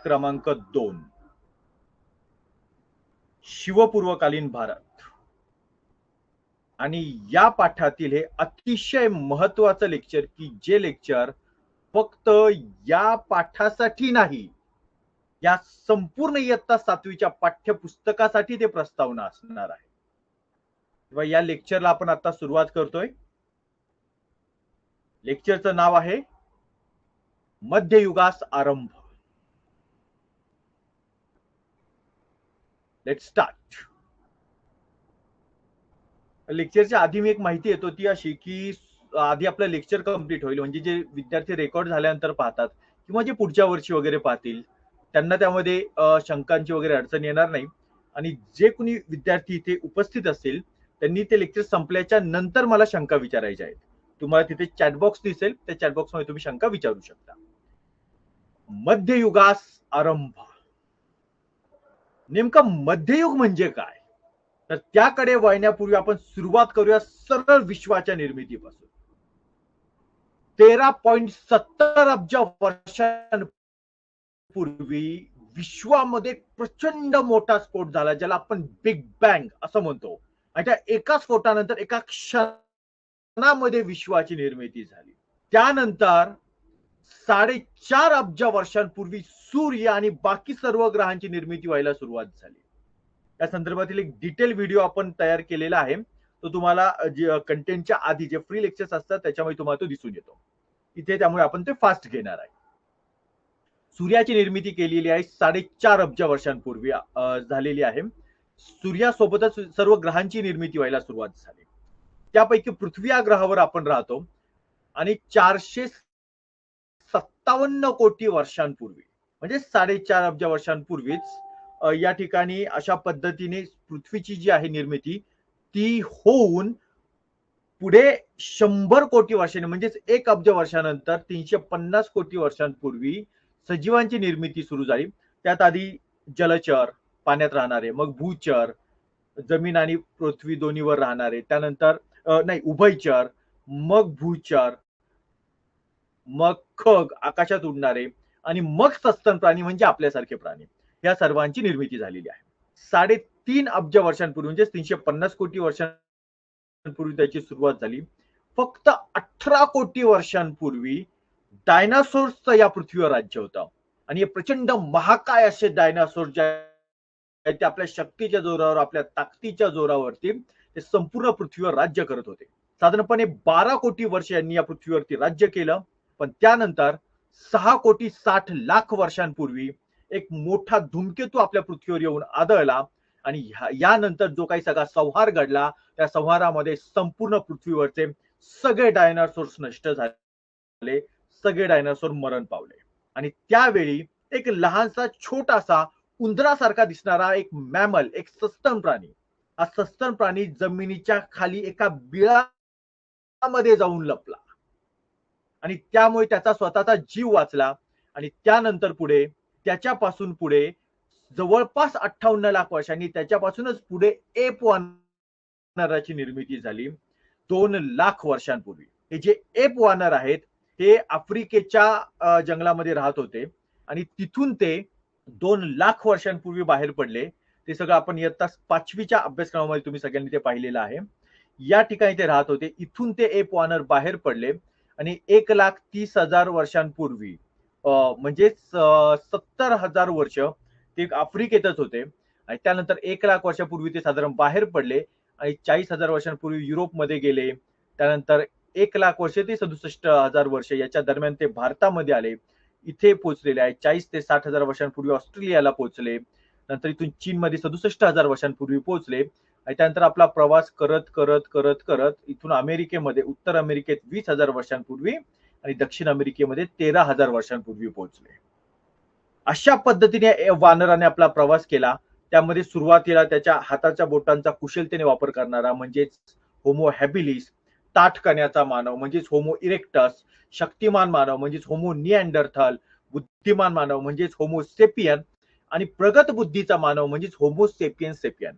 क्रमांक 2 शिवपूर्वकालीन भारत. आणि या पाठातील हे अतिशय महत्वाचं लेक्चर की जे लेक्चर फक्त या पाठासाठी नाही, या संपूर्ण इयत्ता 7वीच्या पाठ्यपुस्तकासाठी ते प्रस्तावना असणार आहे. तेव्हा या लेक्चरला आपण आता सुरुवात करतोय. लेक्चरचं नाव आहे मध्ययुगास आरंभ. Let's start. लेक्चरच्या आधी मी एक माहिती येतो ती अशी की आधी आपलं लेक्चर कंप्लीट होईल, म्हणजे जे विद्यार्थी रेकॉर्ड झाल्यानंतर पाहतात किंवा जे पुढच्या वर्षी वगैरे पाहतील त्यांना त्यामध्ये शंकांची वगैरे अडचण येणार नाही. आणि जे कोणी विद्यार्थी इथे उपस्थित असतील त्यांनी ते लेक्चर संपल्याच्या नंतर मला शंका विचारायच्या आहेत. तुम्हाला तिथे चॅटबॉक्स दिसेल, त्या चॅटबॉक्स मध्ये तुम्ही शंका विचारू शकता. मध्ययुगास आरंभ. नेमकं मध्ययुग म्हणजे काय, तर त्याकडे वळण्यापूर्वी आपण सुरुवात करूया सरळ विश्वाच्या निर्मितीपासून. 13.70 अब्ज वर्षांपूर्वी विश्वामध्ये प्रचंड मोठा स्फोट झाला, ज्याला आपण बिग बँग असं म्हणतो. आणि त्या एका स्फोटानंतर एका क्षणामध्ये विश्वाची निर्मिती झाली. त्यानंतर 4.5 अब्ज वर्षांपूर्वी सूर्य आणि बाकी सर्व ग्रहांची निर्मिती व्हायला सुरुवात झाली. या संदर्भातील एक डिटेल व्हिडिओ आपण तयार केलेला आहे. तो तुम्हाला कंटेंटच्या आधी जे फ्री लेक्चर्स असतात त्याच्यामध्ये तुम्हाला तो दिसून येतो इथे, त्यामुळे आपण ते फास्ट घेणार आहे. सूर्याची निर्मिती केलेली आहे 4.5 अब्ज वर्षांपूर्वी झालेली आहे. सूर्यासोबतच सर्व ग्रहांची निर्मिती व्हायला सुरुवात झाली. त्यापैकी पृथ्वी या ग्रहावर आपण राहतो आणि 457 कोटी वर्षांपूर्वी म्हणजे 4.5 अब्ज वर्षांपूर्वीच या ठिकाणी अशा पद्धतीने पृथ्वीची जी आहे निर्मिती ती होऊन पुढे 100 कोटी वर्षांनी म्हणजेच 1 अब्ज वर्षानंतर 350 कोटी वर्षांपूर्वी सजीवांची निर्मिती सुरू झाली. त्यात आधी जलचर पाण्यात राहणारे, मग भूचर जमीन आणि पृथ्वी दोन्हीवर राहणारे, त्यानंतर उभयचर, मग भूचर, मग खग आकाशात उडणारे आणि मग सस्तन प्राणी म्हणजे आपल्यासारखे प्राणी. या सर्वांची निर्मिती झालेली आहे. 3.5 अब्ज वर्षांपूर्वी म्हणजे 350 कोटी वर्षांपूर्वी त्याची सुरुवात झाली. फक्त 18 कोटी वर्षांपूर्वी डायनासोर्सचं या पृथ्वीवर राज्य होतं. आणि हे प्रचंड महाकाय असे डायनासोर जे ते आपल्या शक्तीच्या जोरावर, आपल्या ताकदीच्या जोरावरती ते संपूर्ण पृथ्वीवर राज्य करत होते. साधारणपणे 12 कोटी वर्ष यांनी या पृथ्वीवरती राज्य केलं. पण त्यानंतर 6 कोटी 60 लाख वर्षांपूर्वी एक मोठा धूमकेतू आपल्या पृथ्वीवर येऊन आदळला आणि यानंतर जो काही सगळा संहार घडला त्या संहारामध्ये संपूर्ण पृथ्वीवरचे सगळे डायनासोर्स नष्ट झाले, सगळे डायनासोर मरण पावले. आणि त्यावेळी एक लहानसा छोटासा उंदरासारखा दिसणारा एक मॅमल, एक सस्तन प्राणी, हा सस्तन प्राणी जमिनीच्या खाली एका बिळामध्ये जाऊन लपला आणि त्यामुळे त्याचा स्वतःचा जीव वाचला. आणि त्यानंतर पुढे त्याच्यापासून पुढे जवळपास 58 लाख वर्षांनी त्याच्यापासूनच पुढे एप वानराची निर्मिती झाली 2 लाख वर्षांपूर्वी. हे जे एप वानर आहेत ते आफ्रिकेच्या जंगलामध्ये राहत होते आणि तिथून ते 2 लाख वर्षांपूर्वी बाहेर पडले. ते सगळं आपण इयत्ता 5वीच्या अभ्यासक्रमामध्ये तुम्ही सगळ्यांनी ते पाहिलेलं आहे. या ठिकाणी ते राहत होते. इथून ते एप वानर बाहेर पडले आणि 1,30,000 वर्षांपूर्वी म्हणजे 70,000 वर्ष ते आफ्रिकेतच होते. आणि त्यानंतर 1 लाख वर्षापूर्वी ते साधारण बाहेर पडले आणि 40,000 वर्षांपूर्वी युरोपमध्ये गेले. त्यानंतर 1 लाख वर्ष ते 67,000 वर्ष याच्या दरम्यान ते भारतामध्ये आले, इथे पोहोचलेले आहे. 40 ते 60,000 वर्षांपूर्वी ऑस्ट्रेलियाला पोहोचले. नंतर इथून चीनमध्ये 67,000 वर्षांपूर्वी पोहोचले आणि त्यानंतर आपला प्रवास करत करत करत करत इथून अमेरिकेमध्ये, उत्तर अमेरिकेत 20,000 वर्षांपूर्वी आणि दक्षिण अमेरिकेमध्ये 13,000 वर्षांपूर्वी पोहोचले. अशा पद्धतीने वानराने आपला प्रवास केला. त्यामध्ये सुरुवातीला त्याच्या हाताच्या बोटांचा कुशलतेने वापर करणारा म्हणजेच होमो हॅबिलिस, ताठ कण्याचा मानव म्हणजेच होमो इरेक्टस, शक्तिमान मानव म्हणजेच होमो निअँडरथल, बुद्धिमान मानव म्हणजेच होमो सेपियन आणि प्रगत बुद्धीचा मानव म्हणजेच होमो सेपियन सेपियन,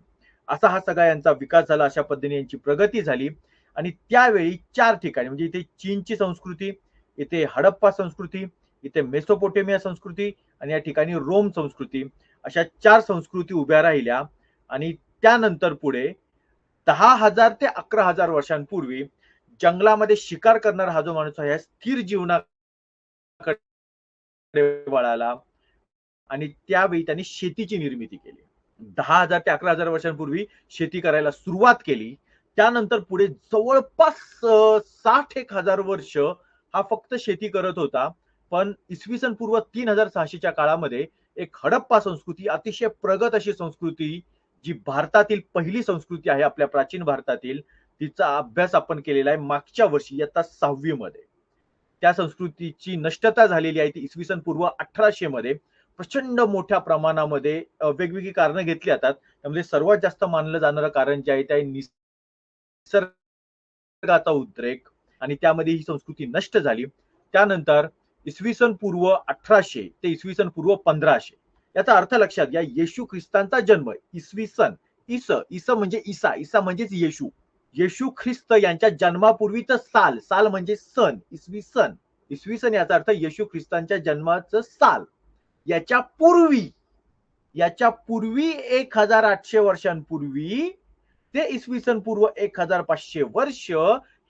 असा हा सगळा यांचा विकास झाला. अशा पद्धतीने यांची प्रगती झाली. आणि त्यावेळी 4 ठिकाणी म्हणजे इथे चीनची संस्कृती, इथे हडप्पा संस्कृती, इथे मेसोपोटेमिया संस्कृती आणि या ठिकाणी रोम संस्कृती, अशा 4 संस्कृती उभ्या राहिल्या. आणि त्यानंतर पुढे 10,000 ते 11,000 वर्षांपूर्वी जंगलामध्ये शिकार करणारा हा जो माणूस आहे, स्थिर जीवनाकडे वळाला आणि त्यावेळी त्यांनी शेतीची निर्मिती केली. 10,000 ते 11,000 वर्षांपूर्वी शेती करायला सुरुवात केली. त्यानंतर पुढे जवळपास 60,000 वर्ष हा फक्त शेती करत होता. पण इसवी सन पूर्व 3600च्या काळामध्ये एक हडप्पा संस्कृती, अतिशय प्रगत अशी संस्कृती, जी भारतातील पहिली संस्कृती आहे आपल्या प्राचीन भारतातील, तिचा अभ्यास आपण केलेला आहे मागच्या वर्षी इयत्ता 6वी मध्ये. त्या संस्कृतीची नष्टता झालेली आहे ती इसवी सन पूर्व 1800 मध्ये. प्रचंड मोठ्या प्रमाणामध्ये वेगवेगळी कारणं घेतली जातात. त्यामध्ये सर्वात जास्त मानलं जाणारं कारण जे आहे ते निसर्गाचा उद्रेक, आणि त्यामध्ये ही संस्कृती नष्ट झाली. त्यानंतर इसवी सन पूर्व 1800 ते इसवी सन पूर्व 1500, याचा अर्थ लक्षात घ्या. येशू ख्रिस्तांचा जन्म इसवी सन, इस म्हणजे ईसा म्हणजेच येशू, येशू ख्रिस्त यांच्या जन्मापूर्वीचं साल, साल म्हणजे सन, इसवी सन याचा अर्थ येशू ख्रिस्तांच्या जन्माचं साल. याच्या पूर्वी 1800 वर्षांपूर्वी ते इसवी सन पूर्व 1500 वर्ष,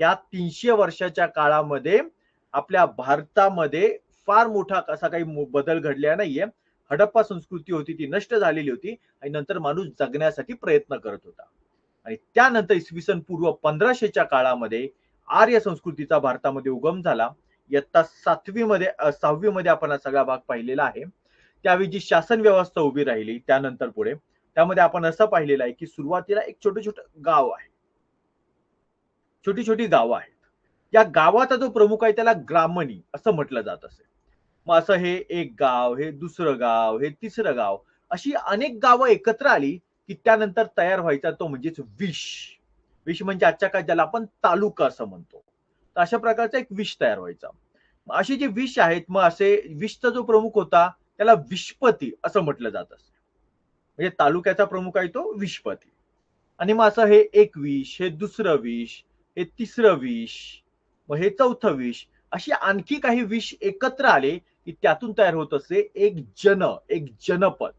या 300 वर्षाच्या काळामध्ये आपल्या भारतामध्ये फार मोठा असा काही बदल घडलेला नाहीये. हडप्पा संस्कृती होती ती नष्ट झालेली होती आणि नंतर माणूस जगण्यासाठी प्रयत्न करत होता. आणि त्यानंतर इसवी सन पूर्व 1500च्या काळामध्ये आर्य संस्कृतीचा भारतामध्ये उगम झाला. इयत्ता 6वी मध्ये आपण हा सगळा भाग पाहिलेला आहे. त्यावेळी जी शासन व्यवस्था उभी राहिली त्यानंतर पुढे, त्यामध्ये आपण असं पाहिलेलं आहे की सुरुवातीला एक छोटं गाव आहे, छोटी गावं आहेत. या गावाचा जो प्रमुख आहे त्याला ग्रामणी असं म्हटलं जात असेल. मग असं हे एक गाव, हे दुसरं गाव, हे तिसरं गाव, अशी अनेक गावं एकत्र आली की त्यानंतर तयार व्हायचा तो म्हणजेच विश म्हणजे आजच्या काळात ज्याला आपण तालुका असं म्हणतो. तर अशा प्रकारचा एक विश तयार व्हायचा. अशी जी विश आहेत, मग असे विशचा जो प्रमुख होता त्याला विशपती असं म्हटलं जात असे. म्हणजे तालुक्याचा प्रमुख आहे तो विशपती. आणि मग असं हे एक विश, हे दुसरं विश, हे तिसरं विश, मग हे चौथं विश, अशी आणखी काही विश एकत्र आले की त्यातून तयार होत असे एक जनपद.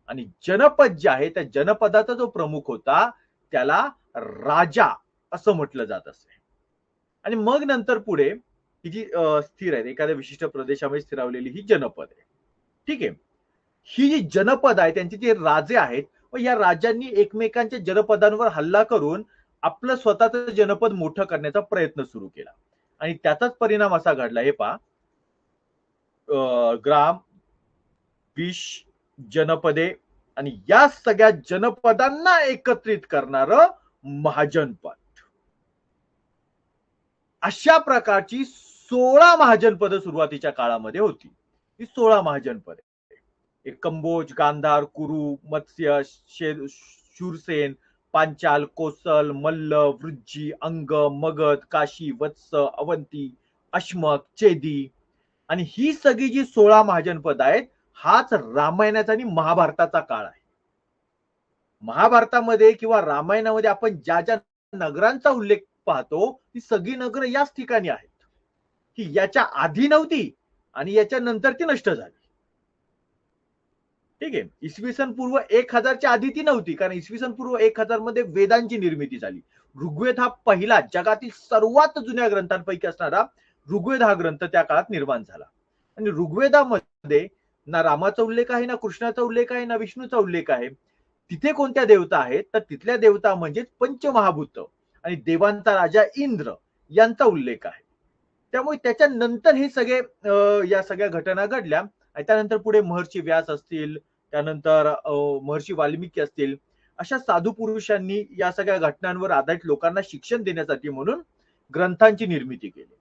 आणि जनपद जे आहे त्या जनपदाचा जो प्रमुख होता त्याला राजा असं म्हटलं जात असे. आणि मग नंतर पुढे ही जी स्थिर आहे, एखाद्या विशिष्ट प्रदेशामध्ये स्थिरावलेली ही जनपद आहे. ठीक आहे. ही जी जनपद आहे त्यांचे जे राजे आहेत, व या राजांनी एकमेकांच्या जनपदांवर हल्ला करून आपलं स्वतःचं जनपद मोठं करण्याचा प्रयत्न सुरू केला. आणि त्याचाच परिणाम असा घडला. हे पहा, ग्राम, विश, जनपदे आणि या सगळ्या जनपदांना एकत्रित करणारं महाजनपद. अशा प्रकारची 16 महाजनपद सुरुवातीच्या काळामध्ये होती. ही 16 महाजनपद, कंबोज, गांधार, कुरु, मत्स्य, शूरसेन, पांचाल, कोसल, मल्ल, वृज्जी, अंग, मगध, काशी, वत्स, अवंती, अश्मक, चेदी. आणि ही सगळी जी 16 महाजनपद आहेत, हाच रामायणाचा आणि महाभारताचा काळ आहे. महाभारतामध्ये किंवा रामायणामध्ये आपण ज्या ज्या नगरांचा उल्लेख पाहतो ती सगळी नगर याच ठिकाणी आहेत, की याच्या आधी नव्हती आणि याच्या नंतर ती नष्ट झाली. ठीक आहे. इसवी सन पूर्व 1000च्या आधी ती नव्हती, कारण इसवी सन पूर्व 1000 मध्ये वेदांची निर्मिती झाली. ऋग्वेद हा पहिला जगातील सर्वात जुन्या ग्रंथांपैकी असणारा ऋग्वेद हा ग्रंथ त्या काळात निर्माण झाला. आणि ऋग्वेदामध्ये ना रामाचा उल्लेख आहे, ना कृष्णाचा उल्लेख आहे, ना विष्णूचा उल्लेख आहे. तिथे कोणत्या देवता आहेत तर तिथल्या देवता म्हणजे पंचमहाभूत आणि देवांचा राजा इंद्र यांचा उल्लेख आहे. त्यामुळे त्याच्यानंतर हे सगळे या सगळ्या घटना घडल्या. आणि त्यानंतर पुढे महर्षी व्यास असतील, त्यानंतर महर्षी वाल्मिकी असतील, अशा साधू पुरुषांनी या सगळ्या घटनांवर आधारित लोकांना शिक्षण देण्यासाठी म्हणून ग्रंथांची निर्मिती केली.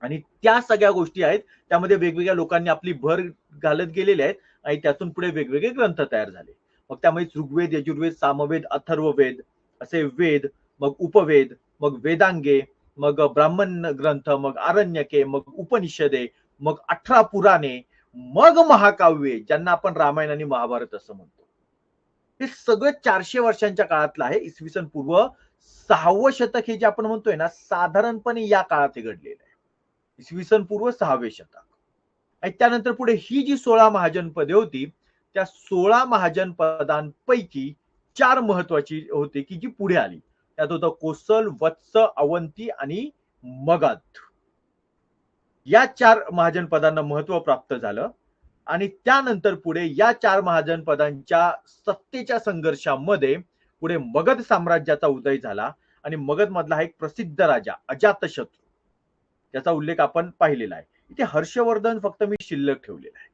आणि त्या सगळ्या गोष्टी आहेत त्यामध्ये वेगवेगळ्या लोकांनी आपली भर घालत गेलेले आहेत आणि त्यातून पुढे वेगवेगळे ग्रंथ तयार झाले. मग त्यामध्ये ऋग्वेद, यजुर्वेद, सामवेद, अथर्ववेद असे वेद, मग उपवेद, मग वेदांगे, मग ब्राह्मण ग्रंथ, मग आरण्यके, मग उपनिषदे, मग 18 पुराणे, मग महाकाव्ये ज्यांना आपण रामायण आणि महाभारत असं म्हणतो. हे सगळं 400 वर्षांच्या काळातलं आहे. इसवी सन पूर्व 6वं शतक हे जे आपण म्हणतोय ना, साधारणपणे या काळात घडलेलं आहे. इसवी सन पूर्व 6वे शतक. आणि त्यानंतर पुढे ही जी 16 महाजनपदे होती, त्या 16 महाजनपदांपैकी 4 महत्वाची होती की जी पुढे आली. त्यात होतं कोसल, वत्स, अवंती आणि मगध. या 4 महाजनपदांना महत्व प्राप्त झालं आणि त्यानंतर पुढे या 4 महाजनपदांच्या सत्तेच्या संघर्षामध्ये पुढे मगध साम्राज्याचा उदय झाला आणि मगध मधला हा एक प्रसिद्ध राजा अजातशत्रू, त्याचा उल्लेख आपण पाहिलेला आहे. इथे हर्षवर्धन फक्त मी शिल्लक ठेवलेला आहे.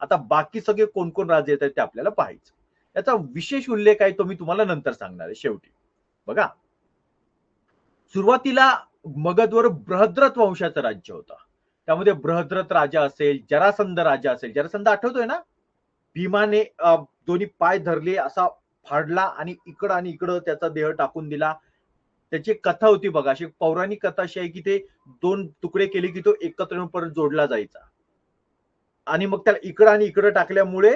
आता बाकी सगळे कोण कोण राजे आहेत ते आपल्याला पाहायचं. याचा विशेष उल्लेख आहे तो मी तुम्हाला नंतर सांगणार आहे. शेवटी बघा, सुरुवातीला मगधवर बृहद्रथ वंशाचं राज्य होतं. त्यामध्ये बृहद्रथ राजा असेल, जरासंध राजा असेल. जरासंध आठवतोय ना, भीमाने दोन्ही पाय धरले, असा फाडला आणि इकडं त्याचा देह टाकून दिला. त्याची कथा होती बघा, अशी पौराणिक कथा अशी आहे की ते 2 तुकडे केले की तो एकत्र येऊन परत जोडला जायचा आणि मग त्याला इकडं टाकल्यामुळे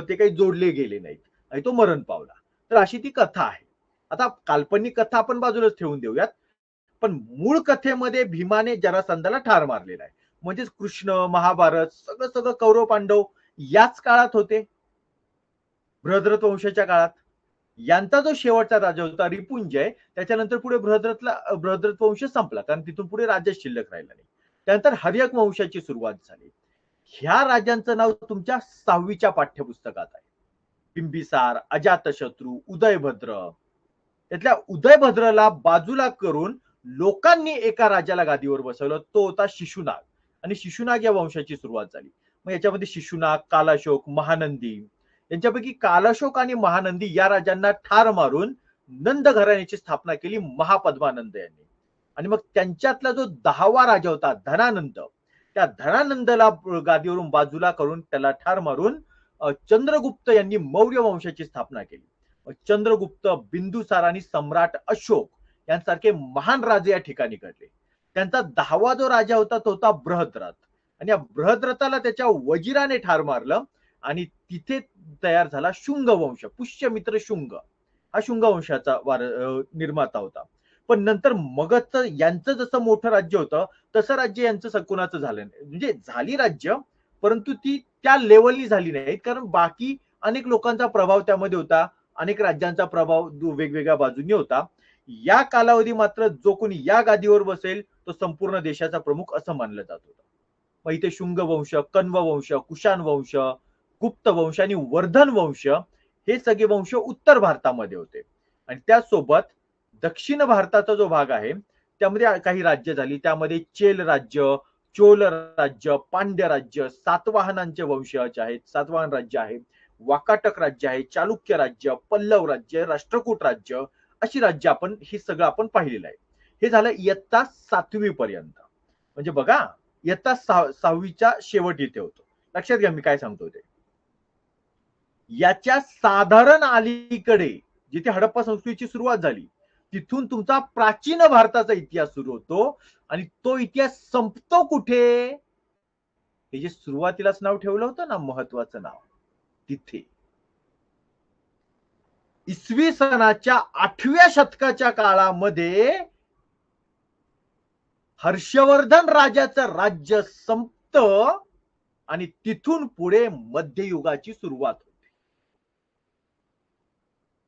ते काही जोडले गेले नाहीत आणि तो मरण पावला. तर अशी ती कथा आहे. आता काल्पनिक कथा आपण बाजूलाच ठेवून देऊयात, पण मूळ कथेमध्ये भीमाने जरासंधाला ठार मारलेला आहे. म्हणजेच कृष्ण, महाभारत सगळं कौरव पांडव याच काळात होते, बृहद्रथ वंशाच्या काळात. यांचा जो शेवटचा राजा होता रिपुंजय, त्याच्यानंतर पुढे बृहद्रथ वंश संपला, कारण तिथून पुढे राज्य शिल्लक राहिला नाही. त्यानंतर हर्यक वंशाची सुरुवात झाली. ह्या राजांचं नाव तुमच्या 6वीच्या पाठ्यपुस्तकात आहे. बिंबिसार, अजातशत्रू, उदयभद्र. त्यातल्या उदयभद्रला बाजूला करून लोकांनी एका राजाला गादीवर बसवलं, तो होता शिशुनाग. आणि शिशुनाग या वंशाची सुरुवात झाली. मग याच्यामध्ये शिशुनाग, कालाशोक, महानंदी. यांच्यापैकी कालाशोक आणि महानंदी या राजांना ठार मारून नंद घराण्याची स्थापना केली महापद्मानंद यांनी. आणि मग त्यांच्यातला जो 10वा राजा होता धनानंद, त्या धनानंदला गादीवरून बाजूला करून त्याला ठार मारून चंद्रगुप्त यांनी मौर्य वंशाची स्थापना केली. चंद्रगुप्त, बिंदुसार आणि सम्राट अशोक यांसारखे महान राजे या ठिकाणी घडले. त्यांचा 10वा जो राजा होता तो होता बृहद्रथ. आणि या बृहद्रथाला त्याच्या वजिराने ठार मारलं आणि तिथे तयार झाला शुंग वंश. पुष्यमित्र शुंग हा शुंग वंशाचा निर्माता होता. पण नंतर मगधचं यांचं जसं मोठं राज्य होतं तसं राज्य यांचं सकुनाचं झालं नाही. म्हणजे झाली राज्य, परंतु ती त्या लेवलनी झाली नाही, कारण बाकी अनेक लोकांचा प्रभाव त्यामध्ये होता, अनेक राज्यांचा प्रभाव वेगवेगळ्या बाजूनी होता. या कालावधी मात्र जो कोणी या गादीवर बसेल तो संपूर्ण देशाचा प्रमुख असं मानलं जात होतं. मग इथे शुंग वंश, कण्व वंश, कुशाण वंश, गुप्त वंश आणि वर्धन वंश हे सगळे वंश उत्तर भारतामध्ये होते. आणि त्यासोबत दक्षिण भारताचा जो भाग आहे त्यामध्ये काही राज्य झाली. त्यामध्ये चेल राज्य, चोल राज्य, पांड्य राज्य, सातवाहनांचे वंशज आहेत, सातवाहन राज्य आहे, वाकाटक राज्य आहे, चालुक्य राज्य, पल्लव राज्य, राष्ट्रकूट राज्य, अशी राज्य आपण हे सगळं आपण पाहिलेलं आहे. हे झालं इयत्ता 7वी पर्यंत. म्हणजे बघा, इयत्ता 6वीच्या शेवट इथे होतो. लक्षात घ्या मी काय सांगतो ते. याच्या साधारण अलीकडे जिथे हडप्पा संस्कृतीची सुरुवात झाली तिथून तुमचा प्राचीन भारताचा इतिहास सुरू होतो. आणि तो इतिहास संपतो कुठे? हे जे सुरुवातीलाच नाव ठेवलं होतं ना महत्वाचं नाव, तिथे इसवी सनाच्या 8व्या शतकाच्या काळामध्ये हर्षवर्धन राजाचं राज्य संपतं आणि तिथून पुढे मध्ययुगाची सुरुवात होते.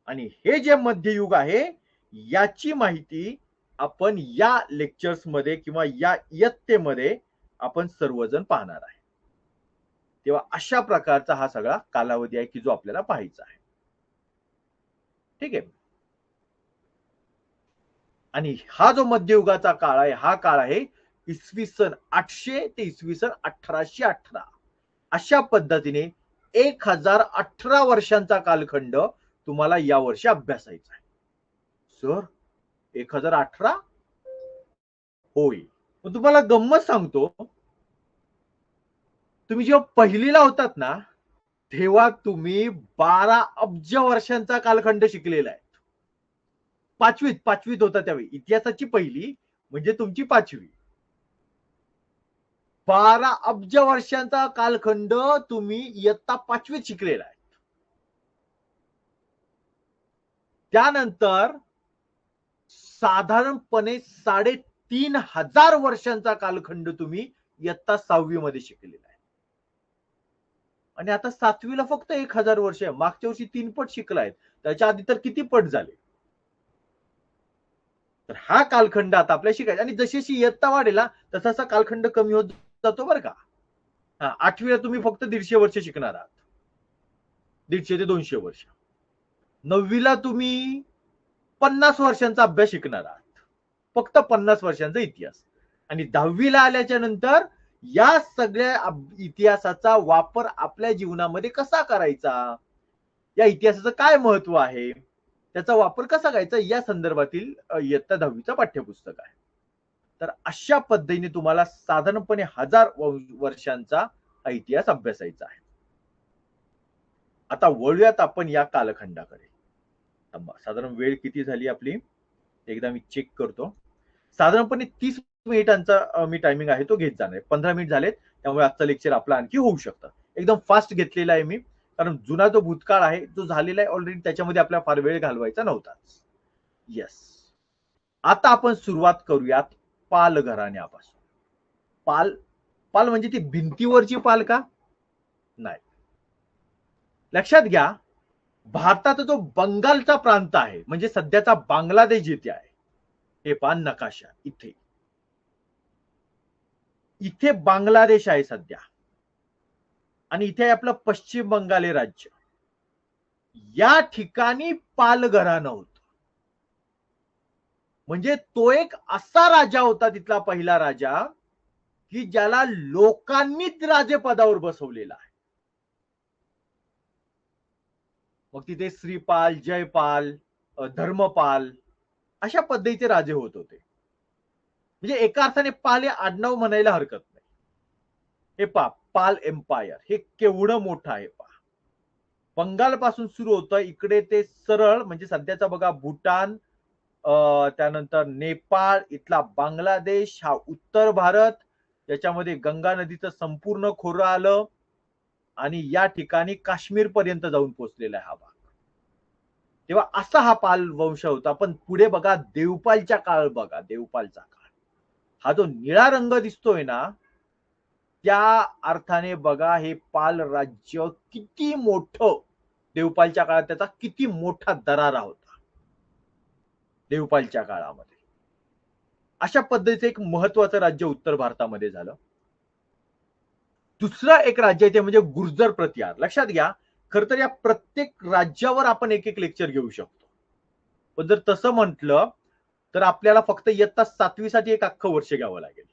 आणि हे जे मध्ययुग आहे याची माहिती आपण या लेक्चर्स मध्ये किंवा या इयत्तेमध्ये आपण सर्वजण पाहणार आहे. तेव्हा अशा प्रकारचा हा सगळा कालावधी आहे की जो आपल्याला पाहायचा आहे. ठीक आहे. आणि हा जो मध्ययुगाचा काळ आहे हा काळ आहे इसवी सन 800 ते इसवी सन 1818. अशा पद्धतीने 1018 वर्षांचा कालखंड तुम्हाला या वर्षी अभ्यासायचा आहे. सर 1018? होय. मग तुम्हाला गंमत सांगतो, तुम्ही जेव्हा पहिलीला होतात ना तेव्हा तुम्ही 12 अब्ज वर्षांचा कालखंड शिकलेला आहे. पाचवीत होता त्यावेळी इतिहासाची पहिली म्हणजे तुमची 5वी. 12 अब्ज वर्षांचा कालखंड तुम्ही इयत्ता 5वीत शिकलेला आहे. त्यानंतर साधारणपणे 3500 वर्षांचा कालखंड तुम्ही इयत्ता 6वी मध्ये शिकलेला आहे. आणि आता 7वीला फक्त 1000 वर्ष आहे. मागच्या वर्षी 3 पट शिकलायत. त्याच्या आधी तर किती पट झाले. तर हा कालखंड आता आपल्याला शिकायचा आणि जशी जशी इयत्ता वाढेल ना तसा कालखंड कमी होत जातो बरं का. 8वीला तुम्ही फक्त 150 वर्ष शिकणार आहात. 150 ते 200 वर्ष. 9वीला तुम्ही 50 वर्षांचा अभ्यास शिकणार आहात. फक्त 50 वर्षांचा इतिहास. आणि 10वीला आल्याच्या नंतर या सगळ्या इतिहासाचा वापर आपल्या जीवनामध्ये कसा करायचा, या इतिहासाचं काय महत्व आहे, त्याचा वापर कसा करायचा या संदर्भातील इयत्ता 10वीचं पाठ्यपुस्तक आहे. तर अशा पद्धतीने तुम्हाला साधारणपणे 1000 वर्षांचा इतिहास अभ्यासायचा आहे. आता वळूयात आपण या कालखंडाकडे. साधारण वेळ किती झाली आपली एकदा मी चेक करतो. साधारणपणे 30 मिनिटांचा मी टायमिंग आहे तो घेत जाणार. 15 मिनिट झालेत, त्यामुळे आजचं लेक्चर आपलं आणखी होऊ शकतं. एकदम फास्ट घेतलेला आहे मी, कारण जुना जो भूतकाळ आहे जो झालेला आहे ऑलरेडी, त्याच्यामध्ये आपल्याला फार वेळ घालवायचा नव्हताच. येस, आता आपण सुरुवात करूयात पाल घराण्यापासून. पाल पाल म्हणजे ती भिंतीवरची पाल का? नाही. लक्षात घ्या, भारताचा जो बंगालचा प्रांत आहे म्हणजे सध्याचा बांगलादेश जिथे आहे, हे पहा नकाशा इथे. इथे बांगलादेश आहे सध्या आणि इथे आपलं पश्चिम बंगाल हे राज्य. या ठिकाणी पाल घराणं होतं. म्हणजे तो एक असा राजा होता, तिथला पहिला राजा, की ज्याला लोकांनीच राजेपदावर बसवलेला आहे. मग तिथे श्रीपाल, जयपाल, धर्मपाल अशा पद्धतीचे राजे होत होते. म्हणजे एका अर्थाने पाल हे आडनाव म्हणायला हरकत नाही. हे पहा, पाल एम्पायर हे केवढं मोठं आहे पहा. बंगाल पासून सुरू होतं, इकडे ते सरळ म्हणजे सध्याचा बघा भूटान, त्यानंतर नेपाळ, इथला बांगलादेश, हा उत्तर भारत, याच्यामध्ये गंगा नदीचं संपूर्ण खोरं आलं आणि या ठिकाणी काश्मीर पर्यंत जाऊन पोहोचलेला आहे हा भाग. तेव्हा असा हा पाल वंश होता. पण पुढे बघा देवपालचा काळ बघा, देवपालचा काळ. हा जो निळा रंग दिसतोय ना, त्या अर्थाने बघा हे पाल राज्य किती मोठं, देवपालच्या काळात त्याचा किती मोठा दरारा होता देवपालच्या काळामध्ये. अशा पद्धतीचं एक महत्वाचं राज्य उत्तर भारतामध्ये झालं. दुसरं एक राज्य आहे ते म्हणजे गुर्जर प्रतिहार. लक्षात घ्या, खर तर या प्रत्येक राज्यावर आपण एक एक लेक्चर घेऊ शकतो. पण जर तसं म्हटलं तर आपल्याला फक्त इयत्ता 7वी साठी एक अख्खं वर्ष घ्यावं लागेल.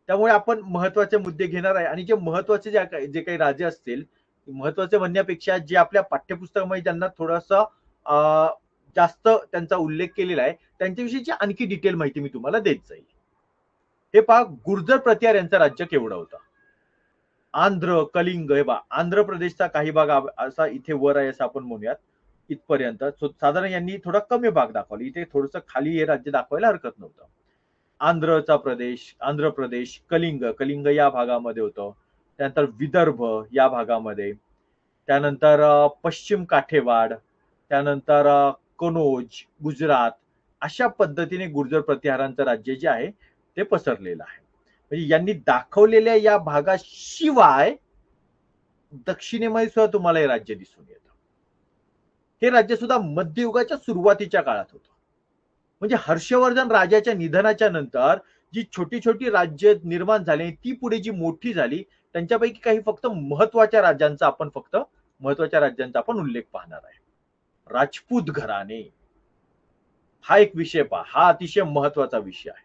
त्यामुळे आपण महत्वाचे मुद्दे घेणार आहे आणि जे महत्वाचे जे काही राज्य असतील, महत्वाचे म्हणण्यापेक्षा जे आपल्या पाठ्यपुस्तकामध्ये ज्यांना थोडंसं जास्त त्यांचा उल्लेख केलेला आहे, त्यांच्याविषयीची आणखी डिटेल माहिती मी तुम्हाला देत जाईल. हे पहा, गुर्जर प्रतिहार यांचं राज्य केवढं होतं. आंध्र, कलिंग, हे पहा आंध्र प्रदेशचा काही भाग असा इथे वर आहे असं आपण म्हणूयात, इथपर्यंत. साधारण यांनी थोडा कमी भाग दाखवला, इथे थोडंसं खाली हे राज्य दाखवायला हरकत नव्हतं. आंध्र प्रदेश, कलिंग या भागामध्ये होतं. त्यानंतर विदर्भ या भागामध्ये, त्यानंतर पश्चिम काठेवाड, त्यानंतर कनौज, गुजरात, अशा पद्धतीने गुर्जर प्रतिहारांचं राज्य जे आहे ते पसरलेलं आहे. म्हणजे यांनी दाखवलेल्या या भागाशिवाय दक्षिणेमध्ये सुद्धा तुम्हाला हे राज्य दिसून येतं. हे राज्य सुद्धा मध्ययुगाच्या सुरुवातीच्या काळात होतं. म्हणजे हर्षवर्धन राजाच्या निधनाच्या नंतर जी छोटी छोटी राज्य निर्माण झाली, ती पुढे जी मोठी झाली, त्यांच्यापैकी काही फक्त महत्वाच्या राज्यांचा आपण उल्लेख पाहणार आहे. राजपूत घराणे हा एक विषय पहा, हा अतिशय महत्वाचा विषय आहे.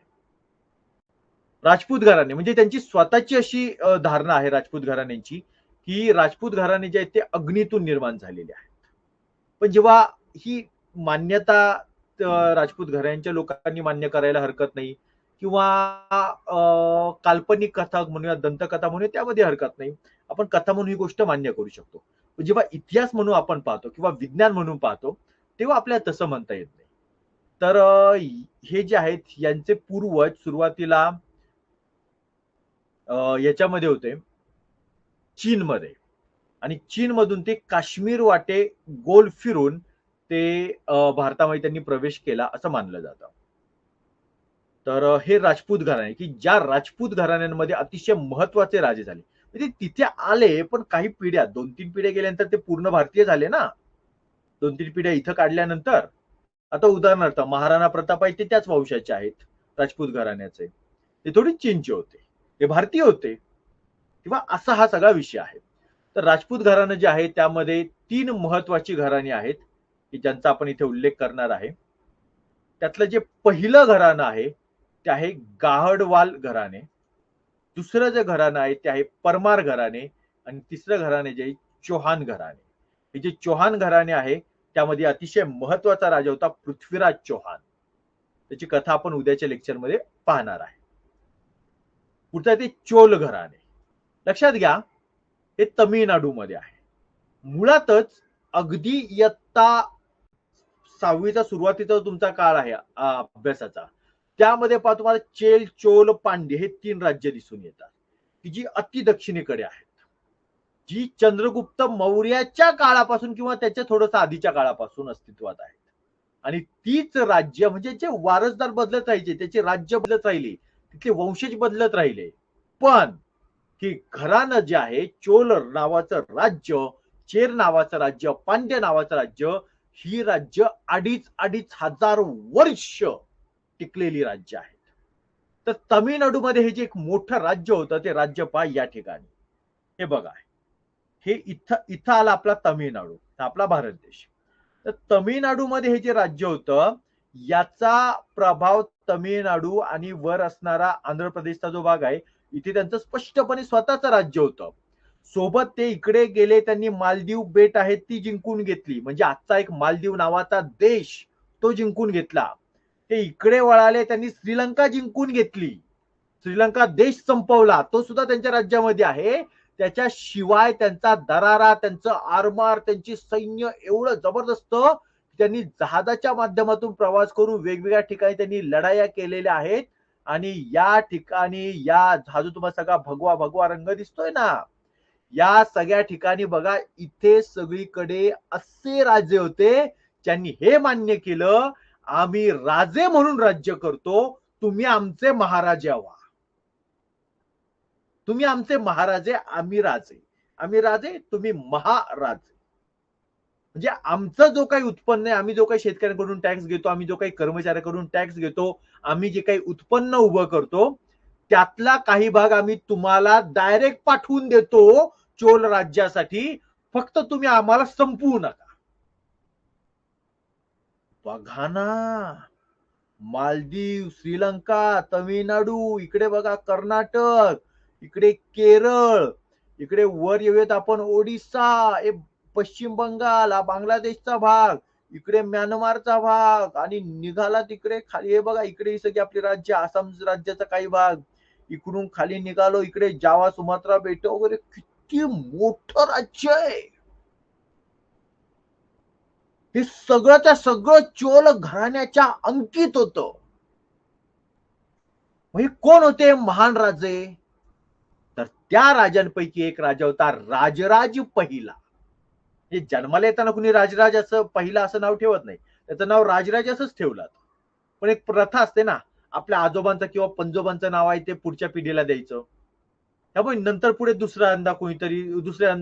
राजपूत घराणे म्हणजे त्यांची स्वतःची अशी धारणा आहे राजपूत घराण्यांची, की राजपूत घराणे जे आहेत ते अग्नीतून निर्माण झालेले आहेत. पण जेव्हा ही मान्यता राजपूत घराण्यांच्या लोकांनी मान्य करायला हरकत नाही, किंवा काल्पनिक कथा म्हणूया, दंतकथा म्हणूया, त्यामध्ये हरकत नाही. आपण कथा म्हणून ही गोष्ट मान्य करू शकतो. पण जेव्हा इतिहास म्हणून आपण पाहतो किंवा विज्ञान म्हणून पाहतो, तेव्हा आपल्याला तसं म्हणता येत नाही. तर हे जे आहेत यांचे पूर्वज सुरुवातीला याच्यामध्ये होते, चीनमध्ये, आणि चीनमधून ते काश्मीर वाटे गोल फिरून ते भारतामध्ये त्यांनी प्रवेश केला असं मानलं जातं. तर हे राजपूत घराणे, की ज्या राजपूत घराण्यांमध्ये अतिशय महत्वाचे राजे झाले, म्हणजे तिथे आले, पण काही पिढ्या 2-3 पिढ्या गेल्यानंतर ते पूर्ण भारतीय झाले ना. 2-3 पिढ्या इथं काढल्यानंतर आता उदाहरणार्थ महाराणा प्रताप आहे ते त्याच वंशाचे आहेत, राजपूत घराण्याचे. ते थोडी चीनचे होते, ते भारतीय होते. किंवा असा हा सगळा विषय आहे. तर राजपूत घराणं जे आहे त्यामध्ये 3 महत्वाची घराणी आहेत की ज्यांचा आपण इथे उल्लेख करणार आहे. त्यातलं जे पहिलं घराणं आहे ते आहे गाहडवाल घराणे. दुसरं जे घराणं आहे ते आहे परमार घराणे आणि तिसरं घराणे जे आहे चौहान घराणे. हे जे चौहान घराणे आहे त्यामध्ये अतिशय महत्वाचा राजा होता पृथ्वीराज चौहान. त्याची कथा आपण उद्याच्या लेक्चरमध्ये पाहणार आहे. पुढचं ते चोल घराणे. लक्षात घ्या हे तमिळनाडूमध्ये आहे. मुळातच अगदी इयत्ता 6वीचा सुरुवातीचा तुमचा काळ आहे अभ्यासाचा, त्यामध्ये पहा तुम्हाला चेल, चोल, पांड्य हे 3 राज्य दिसून येतात की जी अति दक्षिणेकडे आहेत, जी चंद्रगुप्त मौर्याच्या काळापासून किंवा त्याच्या थोडंसं आधीच्या काळापासून अस्तित्वात आहेत. आणि तीच राज्य म्हणजे जे वारसदार बदलत राहायचे, त्याचे राज्य बदलत राहिले, तिथले वंशज बदलत राहिले, पण की घराणं जे आहे चोल नावाचं राज्य, चेर नावाचं राज्य, पांड्य नावाचं राज्य, ही राज्य 2,500 हजार वर्ष टिकलेली राज्य आहेत. तर तमिळनाडूमध्ये हे जे एक मोठं राज्य होतं ते राज्य पहा या ठिकाणी. हे बघा, हे इथं आला आपला तमिळनाडू, आपला भारत देश. तर तमिळनाडूमध्ये हे जे राज्य होतं याचा प्रभाव तमिळनाडू आणि वर असणारा आंध्र प्रदेशचा जो भाग आहे इथे त्यांचं स्पष्टपणे स्वतःचं राज्य होतं. सोबत ते इकडे गेले, त्यांनी मालदीव बेट आहे ती जिंकून घेतली, म्हणजे आजचा एक मालदीव नावाचा देश तो जिंकून घेतला. ते इकडे वळाले, त्यांनी श्रीलंका जिंकून घेतली, श्रीलंका देश संपवला, तो सुद्धा त्यांच्या राज्यामध्ये आहे. त्याच्याशिवाय त्यांचा दरारा, त्यांचं आरमार, त्यांची सैन्य एवढं जबरदस्त, त्यांनी जहाजाच्या माध्यमातून प्रवास करून वेगवेगळ्या ठिकाणी त्यांनी लढाया केलेल्या आहेत. आणि या ठिकाणी हा जो तुम्हाला सगळा भगवा भगवा रंग दिसतोय ना, या सगळ्या ठिकाणी बघा इथे सगळीकडे असे राजे होते ज्यांनी हे मान्य केलं, आम्ही राजे म्हणून राज्य करतो, तुम्ही आमचे महाराजे व्हा. तुम्ही आमचे महाराजे, आम्ही राजे, आम्ही राजे, तुम्ही महाराजे. म्हणजे आमचं जो काही उत्पन्न आहे, आम्ही जो काही शेतकऱ्यांकडून टॅक्स घेतो, आम्ही जो काही कर्मचाऱ्याकडून टॅक्स घेतो, आम्ही जे काही उत्पन्न उभं करतो त्यातला काही भाग आम्ही तुम्हाला डायरेक्ट पाठवून देतो चोल राज्यासाठी, फक्त तुम्ही आम्हाला संपवू नका. बघा ना, मालदीव, श्रीलंका, तमिळनाडू, इकडे बघा कर्नाटक, इकडे केरळ, इकडे वर येऊयात आपण ओडिसा, पश्चिम बंगाल, हा बांगलादेशचा भाग, इकडे म्यानमारचा भाग, आणि निघाला तिकडे खाली हे बघा इकडे सगळी आपली राज्य, आसाम राज्याचा काही भाग, इकडून खाली निघालो इकडे जावा, सुमात्रा बेट वगैरे, किती मोठं राज्य आहे. हे सगळंच्या सगळं चोल घराण्याच्या अंकित होतं. हे कोण होते महान राजे? तर त्या राजांपैकी एक राजा होता राजराज पहिला. हे जन्माला येताना कुणी राजराज असं पहिला असं नाव ठेवत नाही, त्याचं नाव राजराज असंच ठेवलं. पण एक प्रथा असते ना, आपल्या आजोबांचं किंवा पंजोबांचं नाव आहे ते पुढच्या पिढीला द्यायचं, त्यामुळे नंतर पुढे दुसऱ्यांदा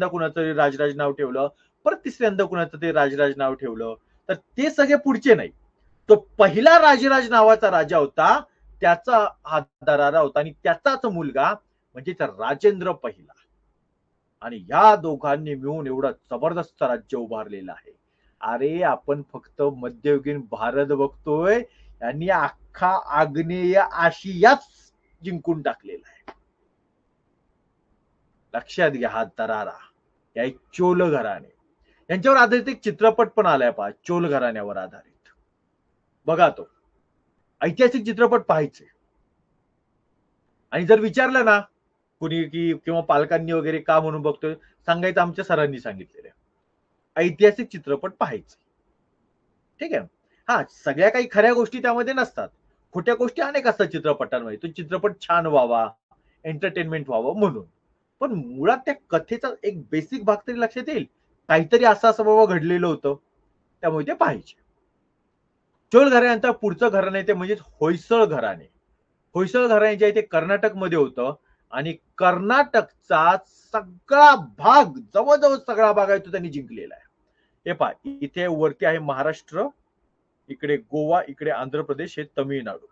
कुणाचं तरी राजराज नाव ठेवलं, परत तिसऱ्यांदा कुणाचं ते राजराज नाव ठेवलं, तर ते सगळे पुढचे नाही. तो पहिला राजराज नावाचा राजा होता, त्याचा हा दरारा होता, आणि त्याचाच मुलगा म्हणजे राजेंद्र पहिला. आणि या दोघांनी मिळून एवढं जबरदस्त राज्य उभारलेलं आहे. अरे आपण फक्त मध्ययुगीन भारत बघतोय, यांनी अख्खा आग्नेय आशियाच जिंकून टाकलेला आहे. लक्षात घ्या हा दरारा, या एक चोल घराणे, यांच्यावर आधारित एक चित्रपट पण आलाय पहा, चोल घराण्यावर आधारित. बघा तो ऐतिहासिक चित्रपट पाहायचे. आणि जर विचारलं ना कुणी की किंवा पालकांनी वगैरे का म्हणून बघतोय, सांगायचं आमच्या सरांनी सांगितलेलं, ऐतिहासिक चित्रपट पाहायचे. ठीक आहे. हा, सगळ्या काही खऱ्या गोष्टी त्यामध्ये नसतात, खोट्या गोष्टी अनेक असतात चित्रपटांमध्ये, तो चित्रपट छान व्हावा, एंटरटेनमेंट व्हावं म्हणून. पण मुळात त्या कथेचा एक बेसिक भाग तरी लक्षात येईल, काहीतरी असं असं बाबा घडलेलं होतं, त्यामुळे ते पाहिजे. चोल घराण्यानंतर पुढचं घराणे ते म्हणजे होयसळ घराणे. होयसळ घराणे जे आहे ते कर्नाटकमध्ये होतं, आणि कर्नाटकचा सगळा भाग, जवळजवळ सगळा भाग आहे तो त्यांनी जिंकलेला आहे. हे पहा, इथे वरती आहे महाराष्ट्र, इकडे गोवा, इकडे आंध्र प्रदेश, हे तमिळनाडू.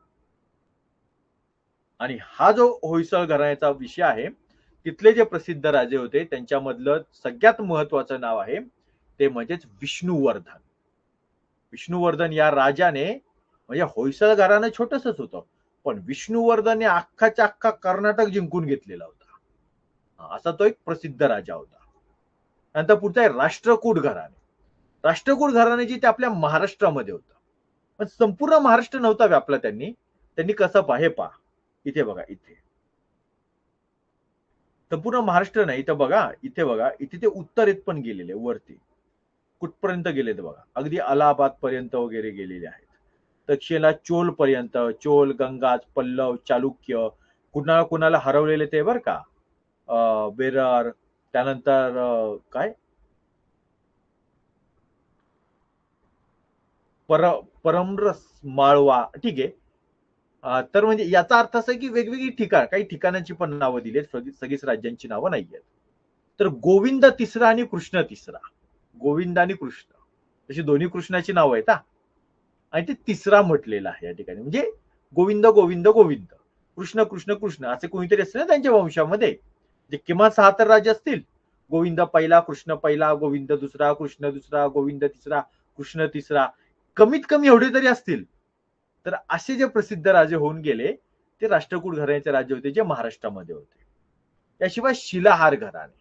आणि हा जो होयसळ घराण्याचा विषय आहे, तिथले जे प्रसिद्ध राजे होते त्यांच्यामधलं सगळ्यात महत्वाचं नाव आहे ते म्हणजेच विष्णुवर्धन. विष्णुवर्धन या राजाने, म्हणजे होयसळ घराणं छोटसच होतं, पण विष्णुवर्धनने अख्खाच्या अख्खा कर्नाटक जिंकून घेतलेला होता. असा तो एक प्रसिद्ध राजा होता. नंतर पुढचा आहे राष्ट्रकूट घराणे. राष्ट्रकूट घराणे जे ते आपल्या महाराष्ट्रामध्ये होतं, पण संपूर्ण महाराष्ट्र नव्हता व्यापला त्यांनी. त्यांनी कसं पहा, इथे बघा, इथे संपूर्ण महाराष्ट्र नाही तर बघा, इथे बघा, इथे ते उत्तरेत पण गेलेले, वरती कुठपर्यंत गेले ते बघा, अगदी अलाहाबाद पर्यंत वगैरे गेलेले आहेत. दक्षिणेला चोल पर्यंत, चोल, गंगाज, पल्लव, चालुक्य, कुणाला कुणाला हरवलेले ते बरं का, बेरर, त्यानंतर काय परमरस, माळवा, ठीक आहे. तर म्हणजे याचा अर्थ असा की वेगवेगळी ठिकाण, काही ठिकाणांची पण नावं दिली आहेत, सगळीच राज्यांची नावं नाही आहेत. तर गोविंद तिसरा आणि कृष्ण तिसरा, गोविंद आणि कृष्ण तशी दोन्ही कृष्णाची नावं आहेत. आणि ते तिसरा म्हटलेला आहे या ठिकाणी. म्हणजे गोविंद गोविंद गोविंद, कृष्ण कृष्ण कृष्ण, असे कोणीतरी असते ना त्यांच्या वंशामध्ये, जे किमान 6 तर राजे असतील. गोविंद पहिला, कृष्ण पहिला, गोविंद दुसरा, कृष्ण दुसरा, गोविंद तिसरा, कृष्ण तिसरा, कमीत कमी एवढे तरी असतील. तर असे जे प्रसिद्ध राजे होऊन गेले ते राष्ट्रकूट घराण्याचे राज्य होते, जे महाराष्ट्रामध्ये होते. त्याशिवाय शिलाहार घराणे,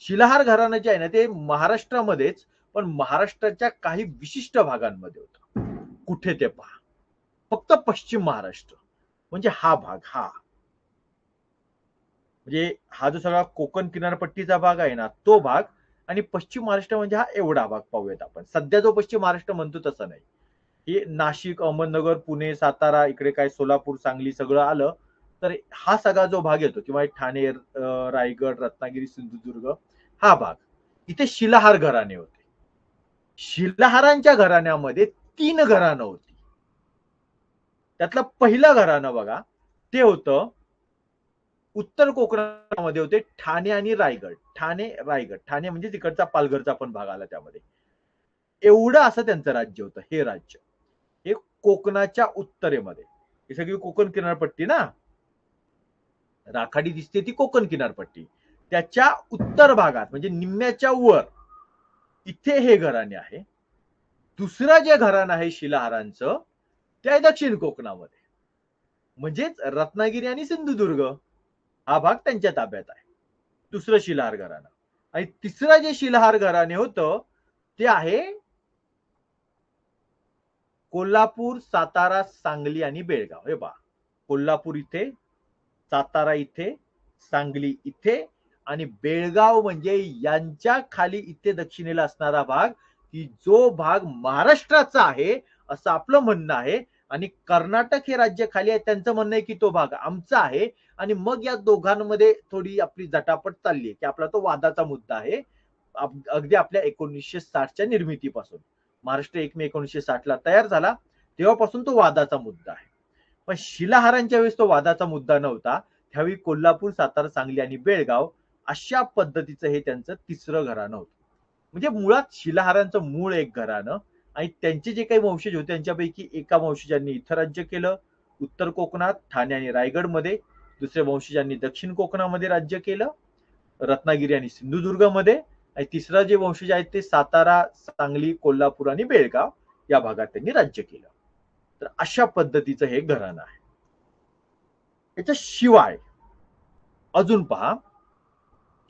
शिलाहार घराणं जे आहे ना ते महाराष्ट्रामध्येच, पण महाराष्ट्राच्या काही विशिष्ट भागांमध्ये होतं. कुठे ते पहा, फक्त पश्चिम महाराष्ट्र, म्हणजे हा भाग, म्हणजे हा जो सगळा कोकण किनारपट्टीचा भाग आहे ना तो भाग, आणि पश्चिम महाराष्ट्र म्हणजे हा एवढा भाग पाहूयात आपण. सध्या जो पश्चिम महाराष्ट्र म्हणतो तसं नाही. हे नाशिक, अहमदनगर, पुणे, सातारा, इकडे काय सोलापूर, सांगली सगळं आलं तर हा सगळा जो भाग येतो, किंवा ठाणे, रायगड, रत्नागिरी, सिंधुदुर्ग, हा भाग, इथे शिलाहार घराणे होते. शिलाहारांच्या घराण्यामध्ये 3 घराणं होती. त्यातलं पहिलं घराणं बघा, ते होतं उत्तर कोकणामध्ये होते, ठाणे आणि रायगड. ठाणे म्हणजे तिकडचा पालघरचा पण भाग आला त्यामध्ये. एवढं असं त्यांचं राज्य होतं. हे राज्य हे कोकणाच्या उत्तरेमध्ये, ही सगळी कोकण किनारपट्टी ना, राखाडी दिसते ती कोकण किनारपट्टी, त्याच्या उत्तर भागात म्हणजे निम्म्याच्या वर इथे हे घराणे आहे. दुसरं जे घराणं आहे शिलाहारांचं, ते आहे दक्षिण कोकणामध्ये, म्हणजेच रत्नागिरी आणि सिंधुदुर्ग, हा भाग त्यांच्या ताब्यात आहे. दुसरं शिलाहार घराणं. आणि तिसरं जे शिलाहार घराणे होतं ते आहे कोल्हापूर, सातारा, सांगली आणि बेळगाव. हे पहा, कोल्हापूर इथे, सातारा इथे, सांगली इथे, आणि बेळगाव म्हणजे यांच्या खाली इथे दक्षिणेला असणारा भाग, की जो भाग महाराष्ट्राचा आहे असं आपलं म्हणणं आहे. आणि कर्नाटक हे राज्य खाली आहे, त्यांचं म्हणणं आहे की तो भाग आमचा आहे. आणि मग या दोघांमध्ये थोडी आपली जटापट चालली आहे, की आपला तो वादाचा मुद्दा आहे. अगदी आपल्या 1960च्या निर्मितीपासून, महाराष्ट्र 1 मे 1960ला तयार झाला तेव्हापासून तो वादाचा मुद्दा आहे. पण शिलाहारांच्या वेळेस तो वादाचा मुद्दा नव्हता. त्यावेळी कोल्हापूर, सातारा, सांगली आणि बेळगाव अशा पद्धतीचं हे त्यांचं तिसरं घराणं होतं. म्हणजे मुळात शिलाहारांचं मूळ एक घराणं, आणि त्यांचे जे काही वंशज होते त्यांच्यापैकी एका वंशजांनी इथं राज्य केलं उत्तर कोकणात, ठाणे आणि रायगडमध्ये. दुसऱ्या वंशजांनी दक्षिण कोकणामध्ये राज्य केलं, रत्नागिरी आणि सिंधुदुर्गमध्ये. आणि तिसरा जे वंशज आहेत ते सातारा, सांगली, कोल्हापूर आणि बेळगाव या भागात त्यांनी राज्य केलं. तर अशा पद्धतीचं हे घराणं आहे. याच्याशिवाय अजून पहा,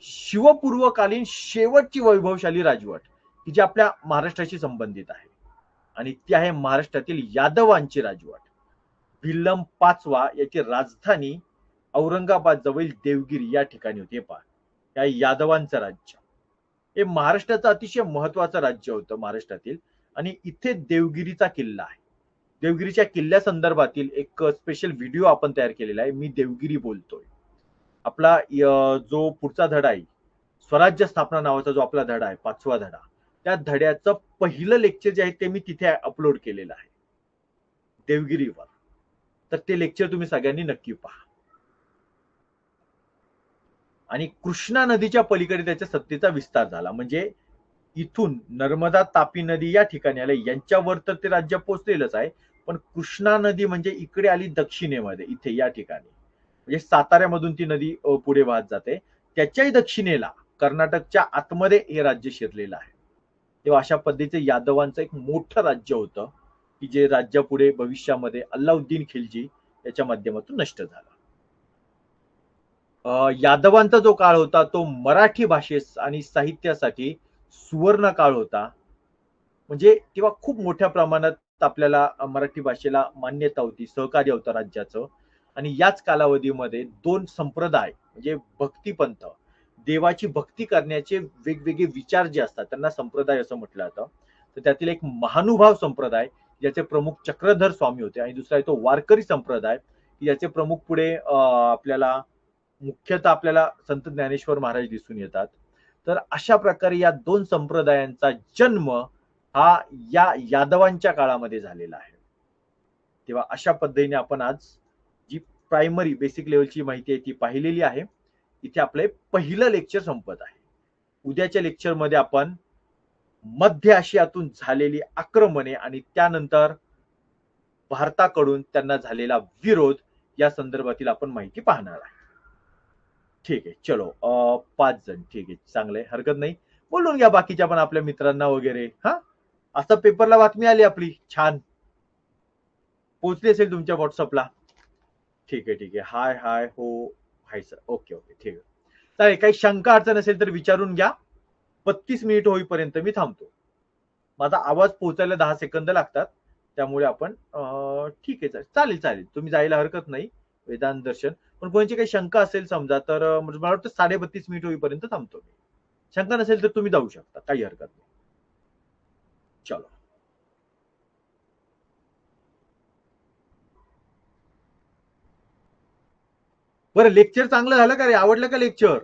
शिवपूर्वकालीन शेवटची वैभवशाली राजवट की जी आपल्या महाराष्ट्राशी संबंधित आहे, आणि ती आहे महाराष्ट्रातील यादवांची राजवट. भिल्लम पाचवा याची राजधानी औरंगाबाद जवळील देवगिरी या ठिकाणी होती. पहा, या यादवांचं राज्य हे महाराष्ट्राचं अतिशय महत्वाचं राज्य होतं महाराष्ट्रातील. आणि इथे देवगिरीचा किल्ला आहे. देवगिरीच्या किल्ल्या संदर्भातील एक स्पेशल व्हिडिओ आपण तयार केलेला आहे, मी देवगिरी बोलतोय. आपला जो पुढचा धडा आहे, स्वराज्य स्थापना नावाचा जो आपला धडा आहे, 5वा धडा, त्या धड्याचं पहिलं लेक्चर जे आहे ते मी तिथे अपलोड केलेलं आहे देवगिरीवर. तर ते लेक्चर तुम्ही सगळ्यांनी नक्की पहा. आणि कृष्णा नदीच्या पलीकडे त्याच्या सत्तेचा विस्तार झाला. म्हणजे इथून नर्मदा तापी नदी या ठिकाणी आले, यांच्यावर तर ते राज्य पोहोचलेलंच आहे, पण कृष्णा नदी म्हणजे इकडे आली दक्षिणेमध्ये, इथे या ठिकाणी म्हणजे साताऱ्यामधून ती नदी पुढे वाहत जाते. त्याच्याही दक्षिणेला कर्नाटकच्या आतमध्ये हे राज्य शिरलेलं आहे. तेव्हा अशा पद्धतीचे यादवांचं एक मोठं राज्य होतं की जे राज्य पुढे भविष्यामध्ये अल्लाउद्दीन खिलजी याच्या माध्यमातून नष्ट झालं. यादवांचा जो काळ होता तो मराठी भाषेस आणि साहित्यासाठी सुवर्ण काळ होता. म्हणजे तेव्हा खूप मोठ्या प्रमाणात आपल्याला मराठी भाषेला मान्यता होती, सहकार्य होतं राज्याचं. आणि याच कालावधीमध्ये दोन संप्रदाय म्हणजे भक्तिपंथ, देवाची भक्ती करण्याचे वेगवेगळे विचार जे असतात त्यांना संप्रदाय असं म्हटलं जातं. तर त्यातील एक महानुभाव संप्रदाय ज्याचे प्रमुख चक्रधर स्वामी होते आणि दुसरा आहे तो वारकरी संप्रदाय, याचे प्रमुख पुढे आपल्याला मुख्यतः आपल्याला संत ज्ञानेश्वर महाराज दिसून येतात. तर अशा प्रकारे या दोन संप्रदायांचा जन्म हा या यादवांच्या काळामध्ये झालेला आहे. तेव्हा अशा पद्धतीने आपण आज जी प्रायमरी बेसिक लेवलची माहिती आहे ती पाहिलेली आहे. इथे आपले पहिलं लेक्चर संपत आहे. उद्याच्या लेक्चरमध्ये आपण मध्य आशियातून झालेली आक्रमणे आणि त्यानंतर भारताकडून त्यांना झालेला विरोध या संदर्भातील आपण माहिती पाहणार आहे. ठीक आहे, चलो 5 जण ठीक आहे, चांगलंय, हरकत नाही. बोलून घ्या बाकीच्या पण आपल्या मित्रांना वगैरे. हा, असं पेपरला बातमी आली आपली छान पोहोचली असेल तुमच्या व्हॉट्सअपला. ठीक आहे ठीक आहे, हाय हाय हो, हाय सर, ओके ओके, ठीक आहे. चालेल, काही शंका अडचण असेल तर विचारून घ्या. 32 मिनिट होईपर्यंत मी थांबतो. माझा आवाज पोहोचायला 10 सेकंद लागतात, त्यामुळे आपण ठीक आहे, चालेल चालेल, तुम्ही जायला हरकत नाही वेदांत दर्शन. पण कोणाची काही शंका असेल समजा तर मला वाटतं 32.5 मिनिट होईपर्यंत थांबतो मी. शंका नसेल तर तुम्ही जाऊ शकता, काही हरकत नाही. चलो. बरं, लेक्चर चांगलं झालं का रे? आवडलं का लेक्चर?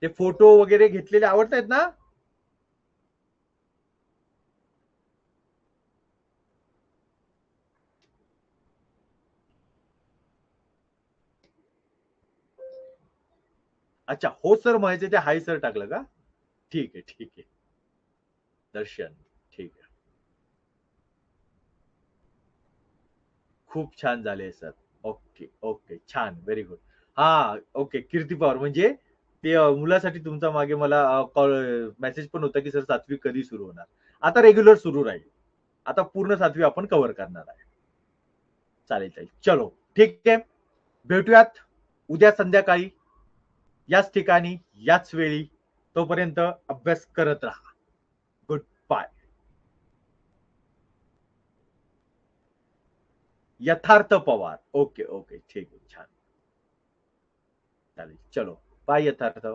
ते फोटो वगैरे घेतलेले आवडतायत ना? अच्छा, हो सर म्हणायचे ते हाय सर टाकलं का? ठीक आहे ठीक आहे. दर्शन, ठीक आहे. खूप छान झाले सर. ओके ओके, छान, व्हेरी गुड. हा ओके, कीर्ती पवार म्हणजे ते मुलासाठी तुमचा मागे मला कॉल मेसेज पण होता की सर 7वी कधी सुरू होणार. आता रेग्युलर सुरू राहील. आता पूर्ण 7वी आपण कव्हर करणार आहे. चालेल चालेल, चलो ठीक आहे. भेटूयात उद्या संध्याकाळी याच ठिकाणी याच वेळी. तोपर्यंत अभ्यास करत राहा. Good bye. Yatharth Pawar, okay okay, ठीक आहे, छान. चालेल, चलो बाय यथार्थ.